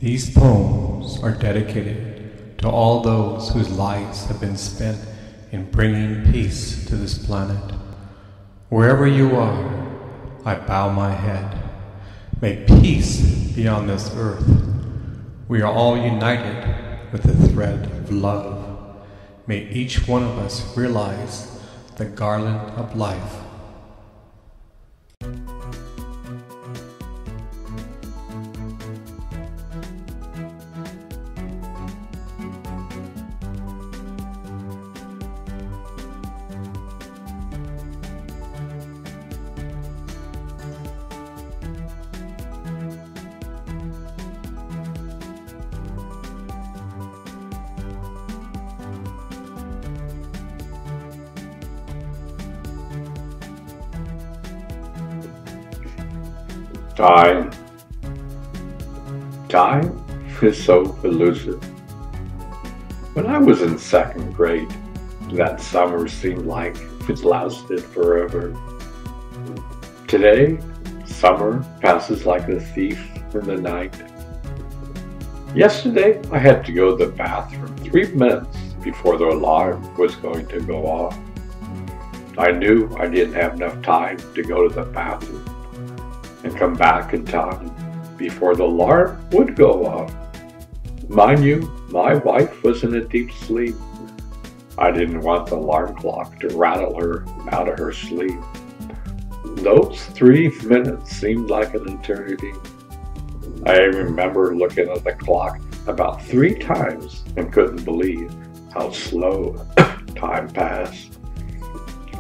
These poems are dedicated to all those whose lives have been spent in bringing peace to this planet. Wherever you are, I bow my head. May peace be on this earth. We are all united with the thread of love. May each one of us realize the garland of life. Time. Time is so elusive. When I was in second grade, that summer seemed like it lasted forever. Today, summer passes like a thief in the night. Yesterday, I had to go to the bathroom 3 minutes before the alarm was going to go off. I knew I didn't have enough time to go to the bathroom and come back in time before the alarm would go off. Mind you, my wife was in a deep sleep. I didn't want the alarm clock to rattle her out of her sleep. Those 3 minutes seemed like an eternity. I remember looking at the clock about 3 times and couldn't believe how slow time passed.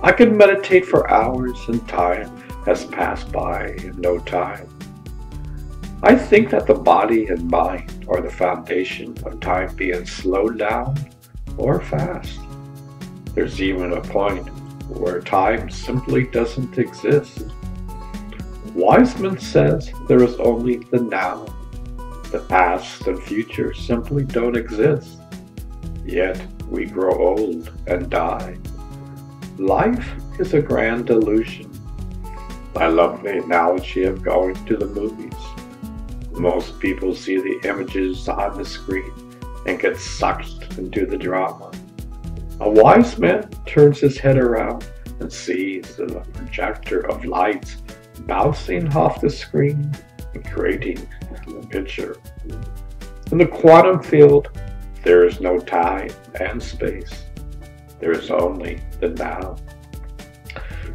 I could meditate for hours and time has passed by in no time. I think that the body and mind are the foundation of time being slowed down or fast. There's even a point where time simply doesn't exist. Wiseman says there is only the now. The past and future simply don't exist. Yet we grow old and die. Life is a grand illusion. I love the analogy of going to the movies. Most people see the images on the screen and get sucked into the drama. A wise man turns his head around and sees the projector of lights bouncing off the screen and creating a picture. In the quantum field, there is no time and space. There is only the now.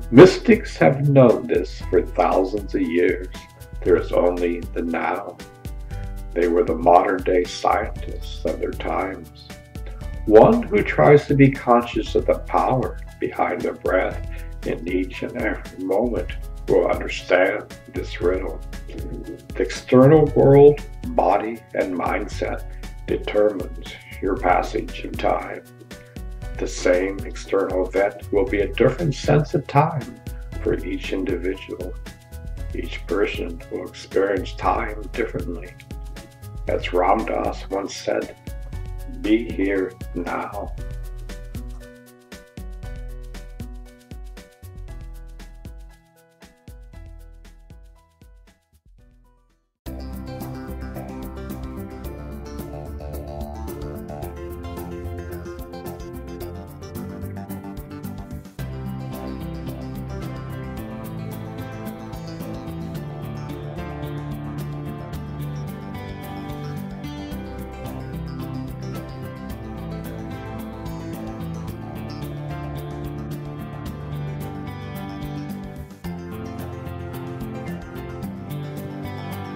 Mystics have known this for thousands of years. There is only the now. They were the modern-day scientists of their times. One who tries to be conscious of the power behind the breath in each and every moment will understand this riddle. The external world, body, and mindset determines your passage of time. The same external event will be a different sense of time for each individual. Each person will experience time differently. As Ram Dass once said, "Be here now."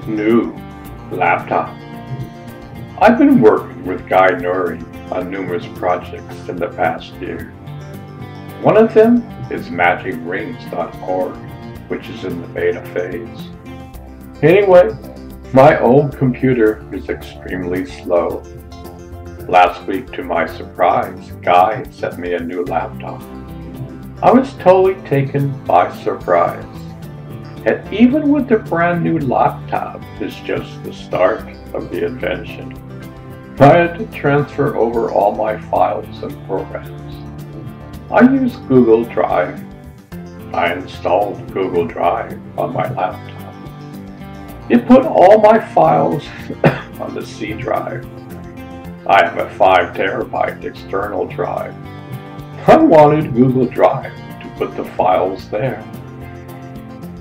New laptop. I've been working with Guy Nuri on numerous projects in the past year. One of them is magicrings.org, which is in the beta phase. Anyway, my old computer is extremely slow. Last week, to my surprise, Guy sent me a new laptop. I was totally taken by surprise. And even with the brand new laptop, it's just the start of the invention. I had to transfer over all my files and programs. I use Google Drive. I installed Google Drive on my laptop. It put all my files on the C drive. I have a 5 terabyte external drive. I wanted Google Drive to put the files there.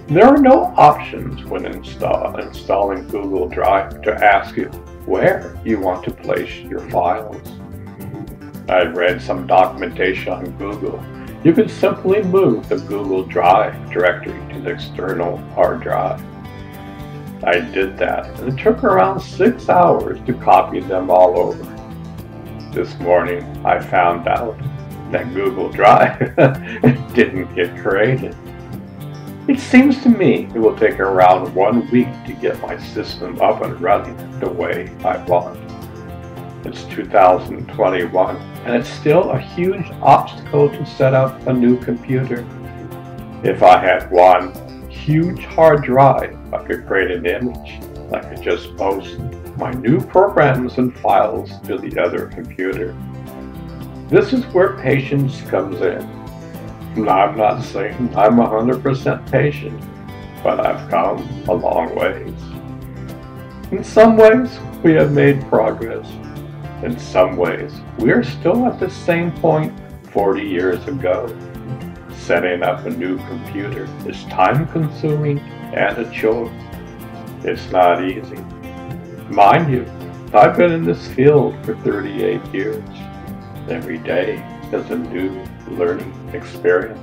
There are no options when installing Google Drive to ask you where you want to place your files. I read some documentation on Google. You could simply move the Google Drive directory to the external hard drive. I did that, and it took around 6 hours to copy them all over. This morning, I found out that Google Drive didn't get created. It seems to me it will take around 1 week to get my system up and running the way I want. It's 2021, and it's still a huge obstacle to set up a new computer. If I had one huge hard drive, I could create an image. I could just post my new programs and files to the other computer. This is where patience comes in. I'm not saying I'm 100% patient, but I've come a long ways. In some ways, we have made progress. In some ways, we are still at the same point 40 years ago. Setting up a new computer is time-consuming and a chore. It's not easy. Mind you, I've been in this field for 38 years. Every day is a new learning experience.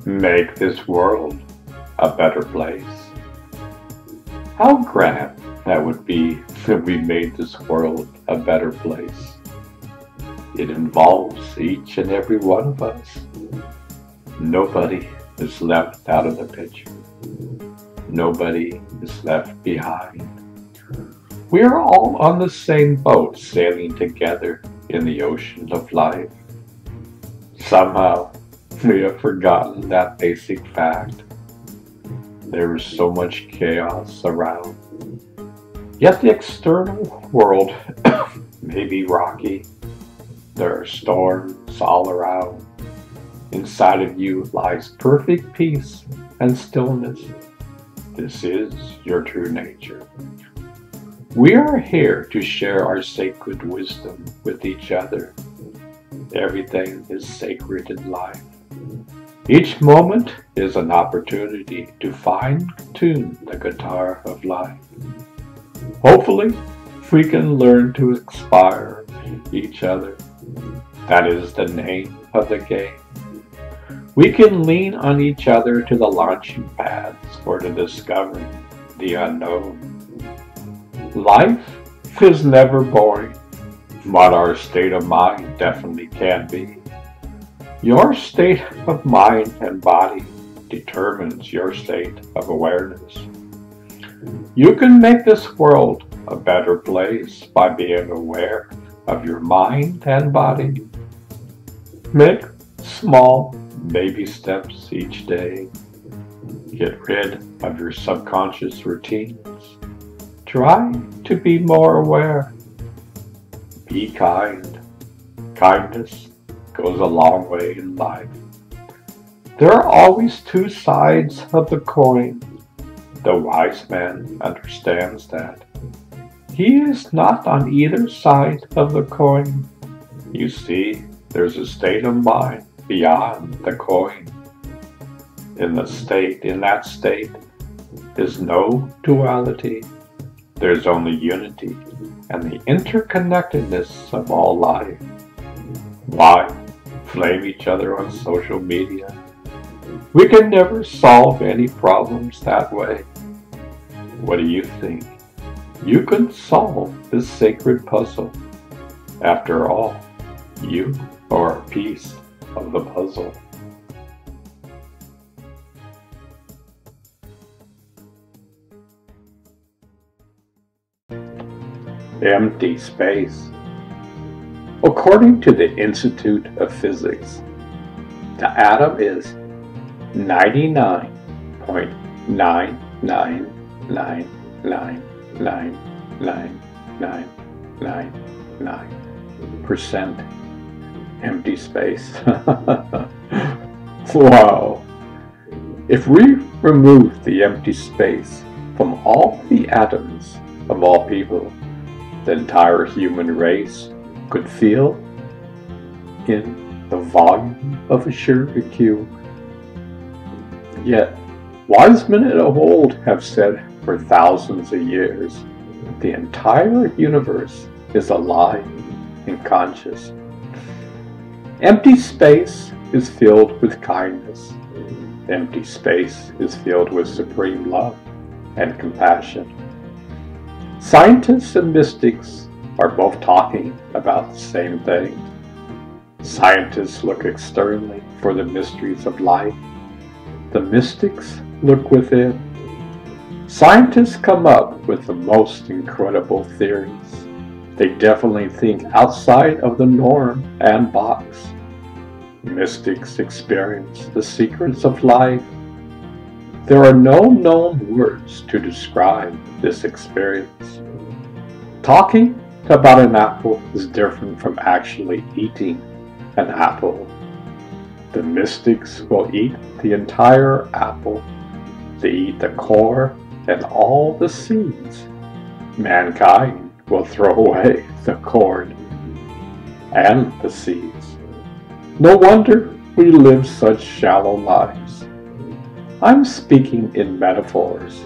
Make this world a better place. How grand that would be if we made this world a better place. It involves each and every one of us. Nobody is left out of the picture. Nobody is left behind. We are all on the same boat sailing together in the ocean of life. Somehow, we have forgotten that basic fact. There is so much chaos around. Yet the external world may be rocky. There are storms all around. Inside of you lies perfect peace and stillness. This is your true nature. We are here to share our sacred wisdom with each other. Everything is sacred in life. Each moment is an opportunity to fine-tune the guitar of life. Hopefully, we can learn to inspire each other. That is the name of the game. We can lean on each other to the launching pads or to discover the unknown. Life is never boring, but our state of mind definitely can be. Your state of mind and body determines your state of awareness. You can make this world a better place by being aware of your mind and body. Make small baby steps each day. Get rid of your subconscious routines. Try to be more aware. Be kind. Kindness goes a long way in life. There are always two sides of the coin. The wise man understands that. He is not on either side of the coin. You see, there's a state of mind beyond the coin. In that state is no duality. There's only unity and the interconnectedness of all life. Why flame each other on social media? We can never solve any problems that way. What do you think? You could solve this sacred puzzle. After all, you are a piece of the puzzle. empty space. According to the Institute of Physics, the atom is 99.999999999% empty space. Wow! If we remove the empty space from all the atoms of all people, the entire human race could feel in the volume of a sugar cube. Yet, wise men of old have said for thousands of years, the entire universe is alive and conscious. Empty space is filled with kindness. Empty space is filled with supreme love and compassion. Scientists and mystics are both talking about the same thing. Scientists look externally for the mysteries of life. The mystics look within. Scientists come up with the most incredible theories. They definitely think outside of the norm and box. Mystics experience the secrets of life. There are no known words to describe this experience. Talking about an apple is different from actually eating an apple. The mystics will eat the entire apple. They eat the core and all the seeds. Mankind will throw away the core and the seeds. No wonder we live such shallow lives. I'm speaking in metaphors.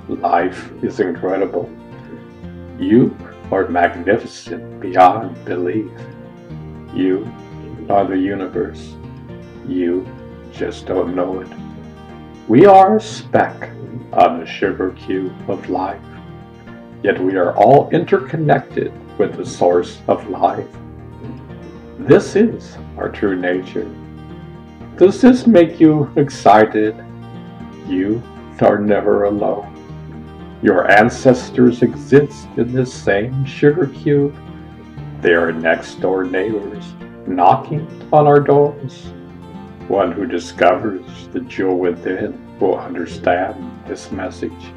Life is incredible. You are magnificent beyond belief. You are the universe. You just don't know it. We are a speck on the sugar cube of life, yet we are all interconnected with the source of life. This is our true nature. Does this make you excited? You are never alone. Your ancestors exist in this same sugar cube. They are next door neighbors, knocking on our doors. One who discovers the jewel within will understand this message.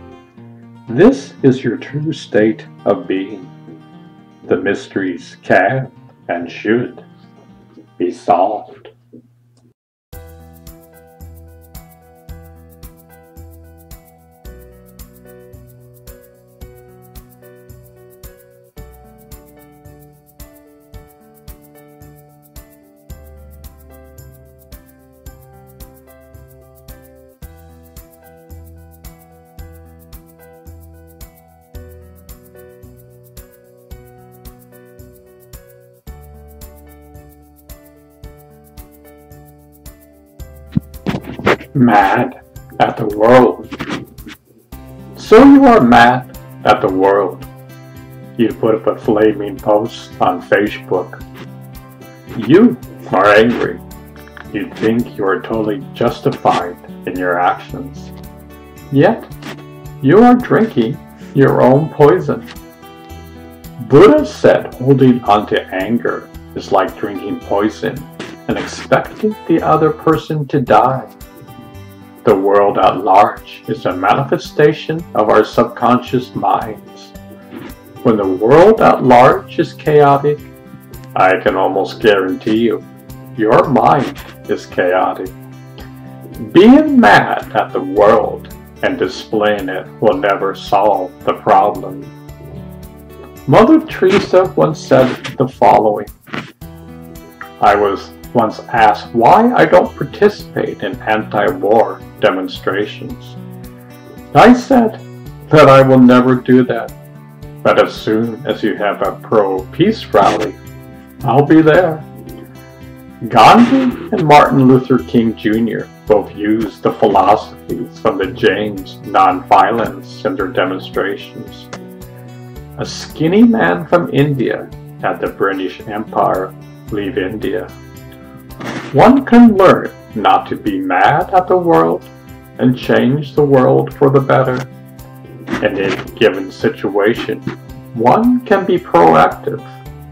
This is your true state of being. The mysteries can and should be solved. Mad at the world. So you are mad at the world. You put up a flaming post on Facebook. You are angry. You think you are totally justified in your actions. Yet, you are drinking your own poison. Buddha said holding onto anger is like drinking poison and expecting the other person to die. The world at large is a manifestation of our subconscious minds. When the world at large is chaotic, I can almost guarantee you, your mind is chaotic. Being mad at the world and displaying it will never solve the problem. Mother Teresa once said the following: I was once asked why I don't participate in anti-war demonstrations. I said that I will never do that, but as soon as you have a pro-peace rally, I'll be there. Gandhi and Martin Luther King Jr. both used the philosophies from the James nonviolence in their demonstrations. A skinny man from India had the British Empire leave India. One can learn not to be mad at the world and change the world for the better. In any given situation, one can be proactive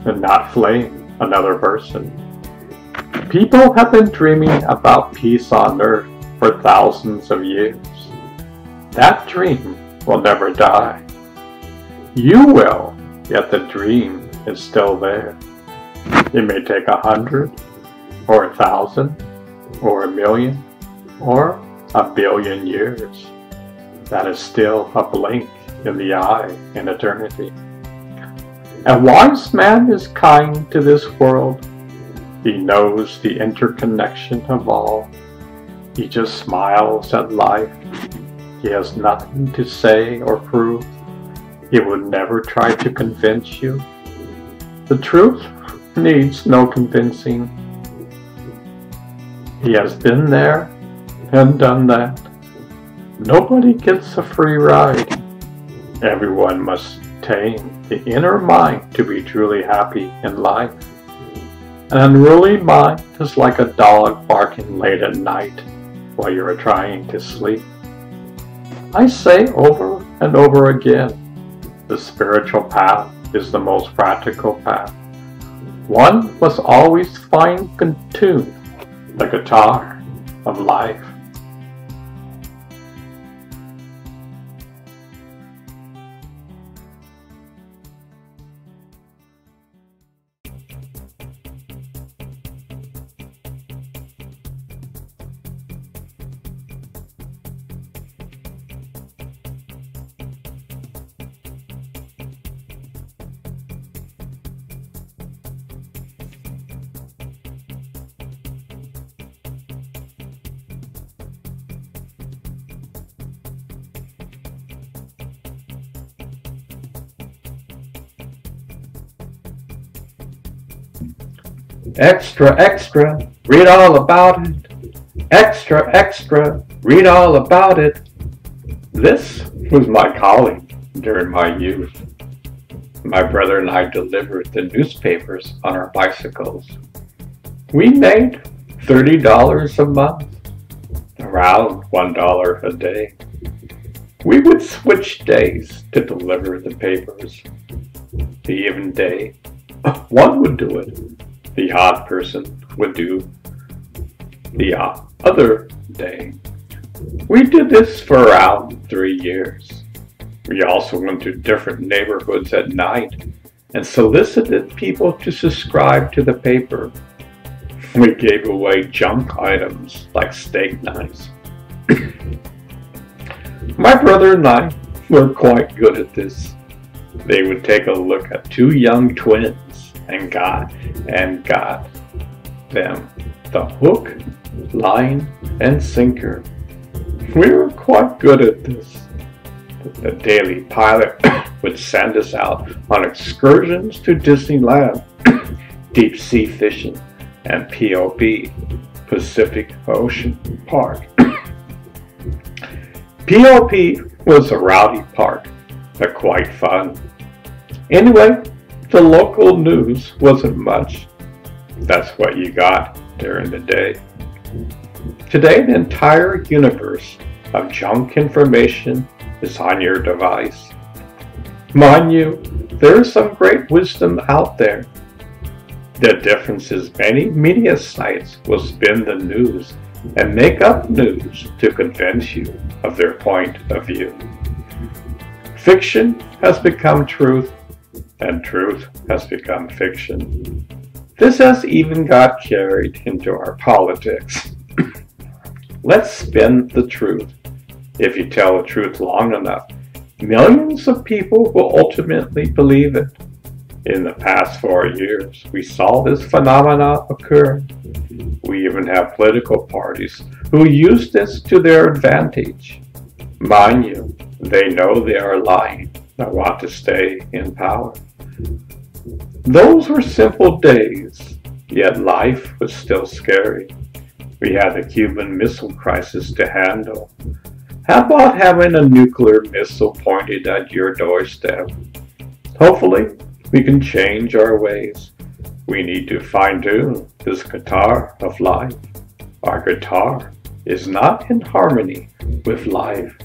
and not flame another person. People have been dreaming about peace on earth for thousands of years. That dream will never die. You will, yet the dream is still there. It may take 100, or 1,000, or 1,000,000, or 1,000,000,000 years. That is still a blink in the eye in eternity. A wise man is kind to this world. He knows the interconnection of all. He just smiles at life. He has nothing to say or prove. He would never try to convince you. The truth needs no convincing. He has been there and done that. Nobody gets a free ride. Everyone must tame the inner mind to be truly happy in life. An unruly mind is like a dog barking late at night while you are trying to sleep. I say over and over again, the spiritual path is the most practical path. One must always fine tune the guitar of life. Extra, extra, read all about it. Extra, extra, read all about it. This was my calling during my youth. My brother and I delivered the newspapers on our bicycles. We made $30 a month, around $1 a day. We would switch days to deliver the papers. The even day, one would do it. The odd person would do the other day. We did this for around 3 years. We also went to different neighborhoods at night and solicited people to subscribe to the paper. We gave away junk items like steak knives. My brother and I were quite good at this. They would take a look at two young twins and got them the hook, line, and sinker. We were quite good at this. The daily pilot would send us out on excursions to Disneyland, deep sea fishing, and POP, Pacific Ocean Park. POP was a rowdy park, but quite fun. Anyway, the local news wasn't much. That's what you got during the day. Today, the entire universe of junk information is on your device. Mind you, there is some great wisdom out there. The difference is many media sites will spin the news and make up news to convince you of their point of view. Fiction has become truth, and truth has become fiction. This has even got carried into our politics. Let's spin the truth. If you tell the truth long enough, millions of people will ultimately believe it. In the past 4 years, we saw this phenomenon occur. We even have political parties who use this to their advantage. Mind you, they know they are lying and want to stay in power. Those were simple days, yet life was still scary. We had the Cuban Missile Crisis to handle. How about having a nuclear missile pointed at your doorstep? Hopefully, we can change our ways. We need to fine-tune this guitar of life. Our guitar is not in harmony with life.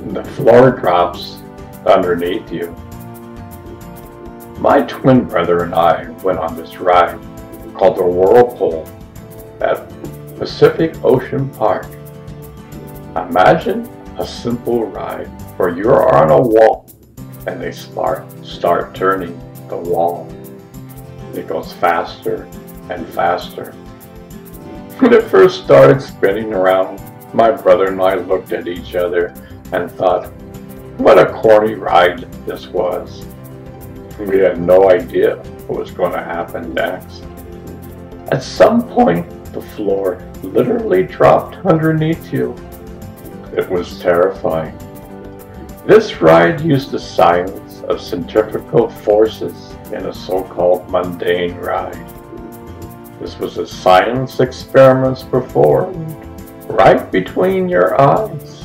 The floor drops underneath you. My twin brother and I went on this ride called the Whirlpool at Pacific Ocean Park. Imagine a simple ride where you're on a wall and they start turning the wall. It goes faster and faster. When it first started spinning around, my brother and I looked at each other and thought, what a corny ride this was. We had no idea what was going to happen next. At some point, the floor literally dropped underneath you. It was terrifying. This ride used the science of centrifugal forces in a so-called mundane ride. This was a science experiment performed right between your eyes.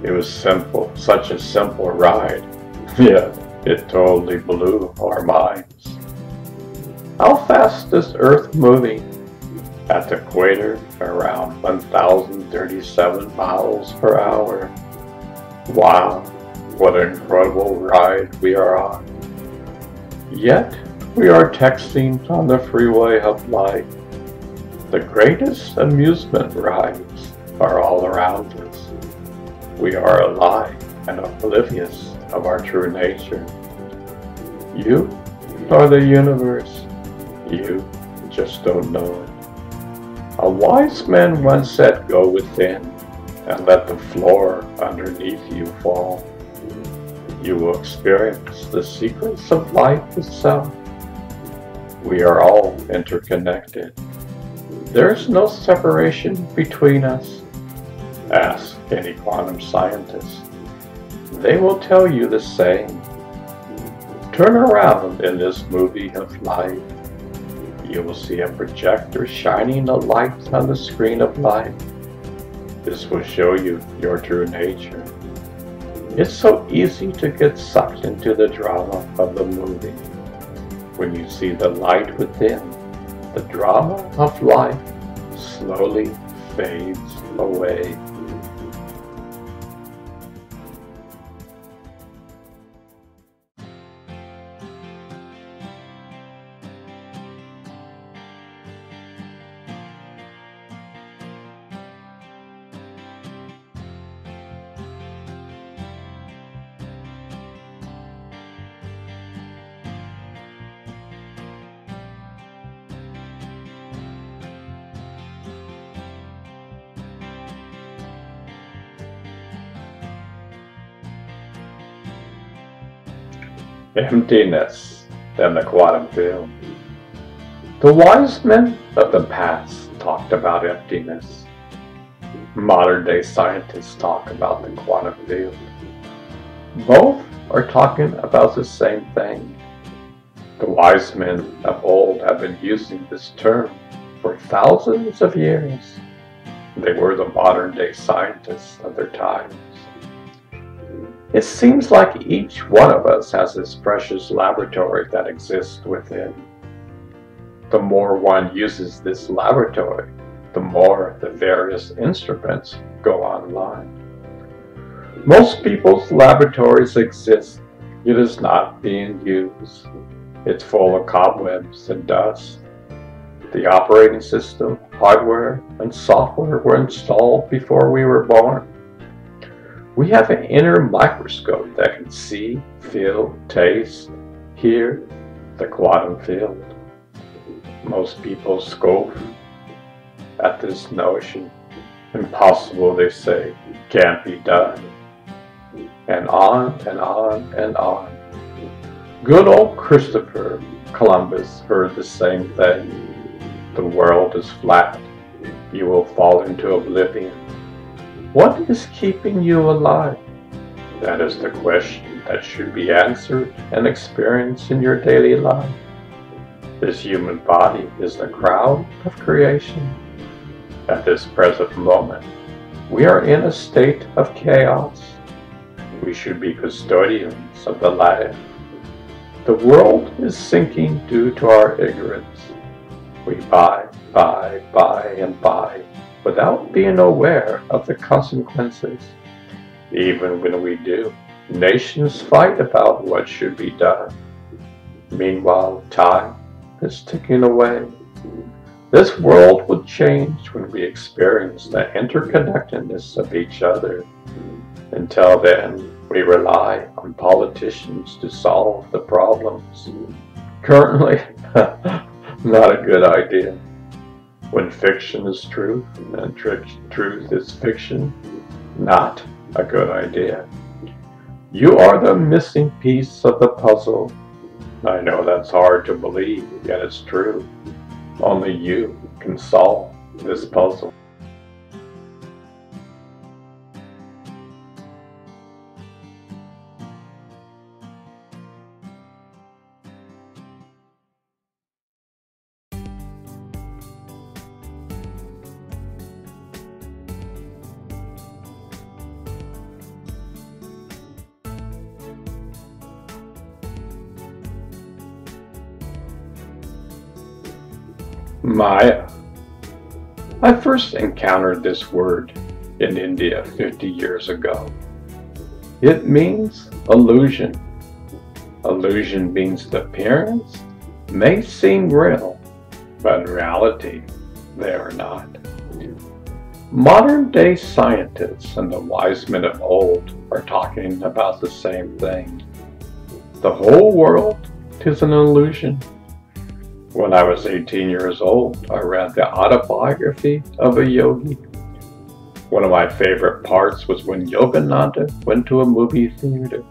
It was simple, such a simple ride, yet it totally blew our minds. How fast is Earth moving? At the equator, around 1,037 miles per hour. Wow, what an incredible ride we are on. Yet, we are texting on the freeway of life. The greatest amusement rides are all around us. We are alive and oblivious of our true nature. You are the universe. You just don't know it. A wise man once said, go within and let the floor underneath you fall. You will experience the secrets of life itself. We are all interconnected. There is no separation between us. Ask any quantum scientist. They will tell you the same. Turn around in this movie of life. You will see a projector shining a light on the screen of life. This will show you your true nature. It's so easy to get sucked into the drama of the movie. When you see the light within, the drama of life slowly fades away. Emptiness in the quantum field. The wise men of the past talked about emptiness. Modern day scientists talk about the quantum field. Both are talking about the same thing. The wise men of old have been using this term for thousands of years. They were the modern day scientists of their times. It seems like each one of us has this precious laboratory that exists within. The more one uses this laboratory, the more the various instruments go online. Most people's laboratories exist, it is not being used. It's full of cobwebs and dust. The operating system, hardware, and software were installed before we were born. We have an inner microscope that can see, feel, taste, hear the quantum field. Most people scoff at this notion. Impossible, they say, can't be done. And on and on and on. Good old Christopher Columbus heard the same thing. The world is flat. You will fall into oblivion. What is keeping you alive? That is the question that should be answered and experienced in your daily life. This human body is the crown of creation. At this present moment, we are in a state of chaos. We should be custodians of the life. The world is sinking due to our ignorance. We buy, and buy without being aware of the consequences. Even when we do, nations fight about what should be done. Meanwhile, time is ticking away. This world will change when we experience the interconnectedness of each other. Until then, we rely on politicians to solve the problems. Currently, not a good idea. When fiction is truth and truth is fiction, not a good idea. You are the missing piece of the puzzle. I know that's hard to believe, yet it's true. Only you can solve this puzzle. Maya. I first encountered this word in India 50 years ago. It means illusion. Illusion means the appearance may seem real, but in reality, they are not. Modern day scientists and the wise men of old are talking about the same thing. The whole world is an illusion. When I was 18 years old, I read the autobiography of a yogi. One of my favorite parts was when Yogananda went to a movie theater.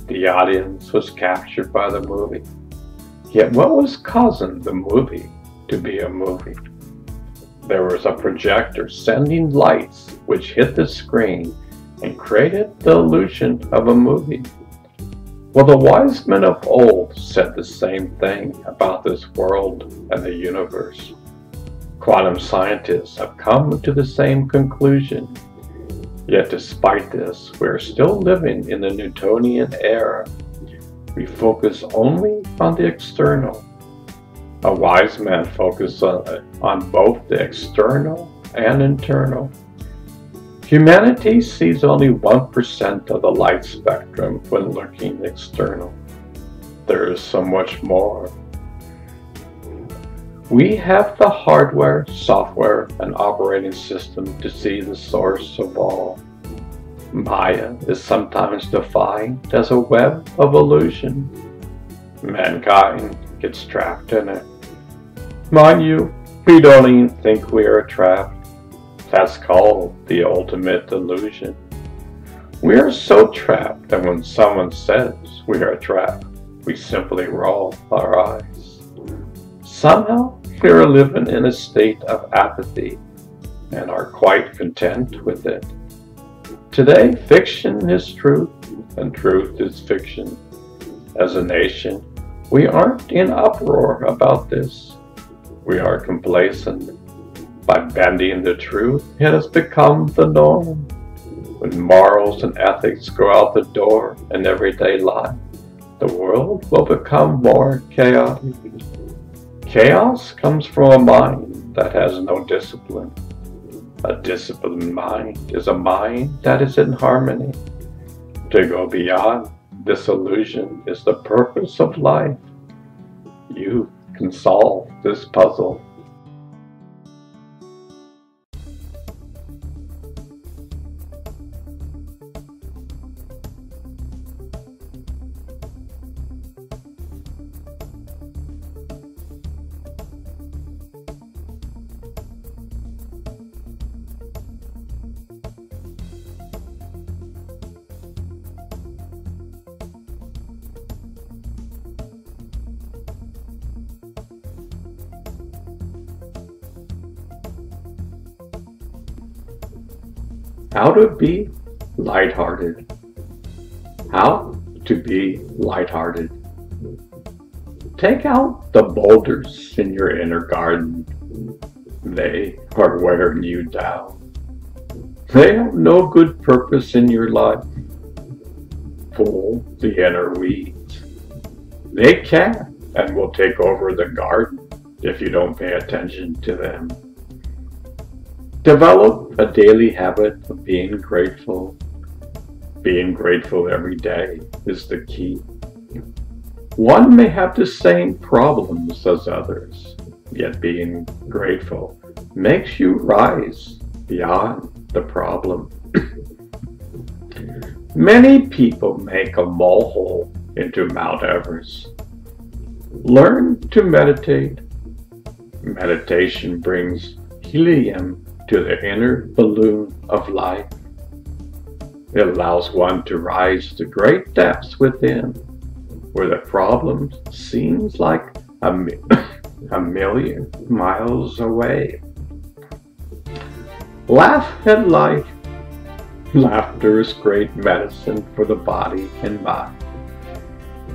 The audience was captured by the movie. Yet what was causing the movie to be a movie? There was a projector sending lights which hit the screen and created the illusion of a movie. Well, the wise men of old said the same thing about this world and the universe. Quantum scientists have come to the same conclusion. Yet despite this, we are still living in the Newtonian era. We focus only on the external. A wise man focuses on both the external and internal. Humanity sees only 1% of the light spectrum when looking external. There is so much more. We have the hardware, software, and operating system to see the source of all. Maya is sometimes defined as a web of illusion. Mankind gets trapped in it. Mind you, we don't even think we are trapped. That's called the ultimate illusion. We are so trapped that when someone says we are trapped, we simply roll our eyes. Somehow, we are living in a state of apathy and are quite content with it. Today, fiction is truth and truth is fiction. As a nation, we aren't in uproar about this. We are complacent. By bending the truth, it has become the norm. When morals and ethics go out the door in everyday life, the world will become more chaotic. Chaos comes from a mind that has no discipline. A disciplined mind is a mind that is in harmony. To go beyond this illusion is the purpose of life. You can solve this puzzle. How to be lighthearted. How to be lighthearted. Take out the boulders in your inner garden. They are wearing you down. They have no good purpose in your life. Pull the inner weeds. They can and will take over the garden if you don't pay attention to them. Develop a daily habit of being grateful. Being grateful every day is the key. One may have the same problems as others, yet being grateful makes you rise beyond the problem. Many people make a molehill into Mount Everest. Learn to meditate. Meditation brings helium to the inner balloon of life. It allows one to rise to great depths within, where the problem seems like a million miles away. Laugh at life. Laughter is great medicine for the body and mind.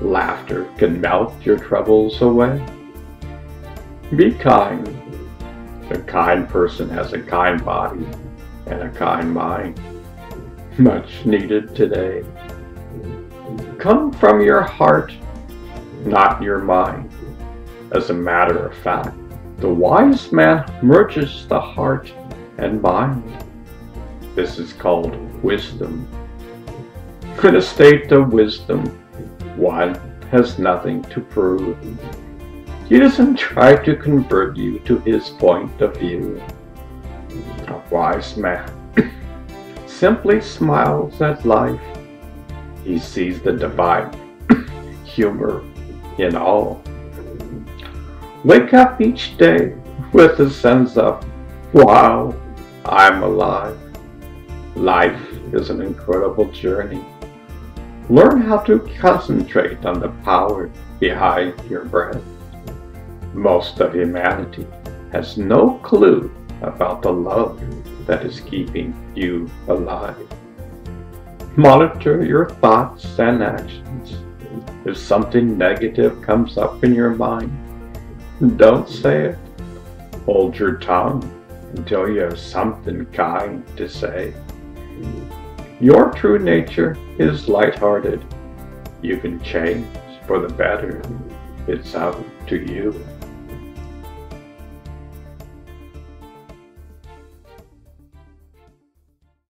Laughter can melt your troubles away. Be kind. A kind person has a kind body and a kind mind. Much needed today. Come from your heart, not your mind. As a matter of fact, the wise man merges the heart and mind. This is called wisdom. In a state of wisdom, one has nothing to prove. He doesn't try to convert you to his point of view. A wise man simply smiles at life. He sees the divine humor in all. Wake up each day with a sense of, wow, I'm alive. Life is an incredible journey. Learn how to concentrate on the power behind your breath. Most of humanity has no clue about the love that is keeping you alive. Monitor your thoughts and actions. If something negative comes up in your mind, don't say it. Hold your tongue until you have something kind to say. Your true nature is lighthearted. You can change for the better. It's up to you.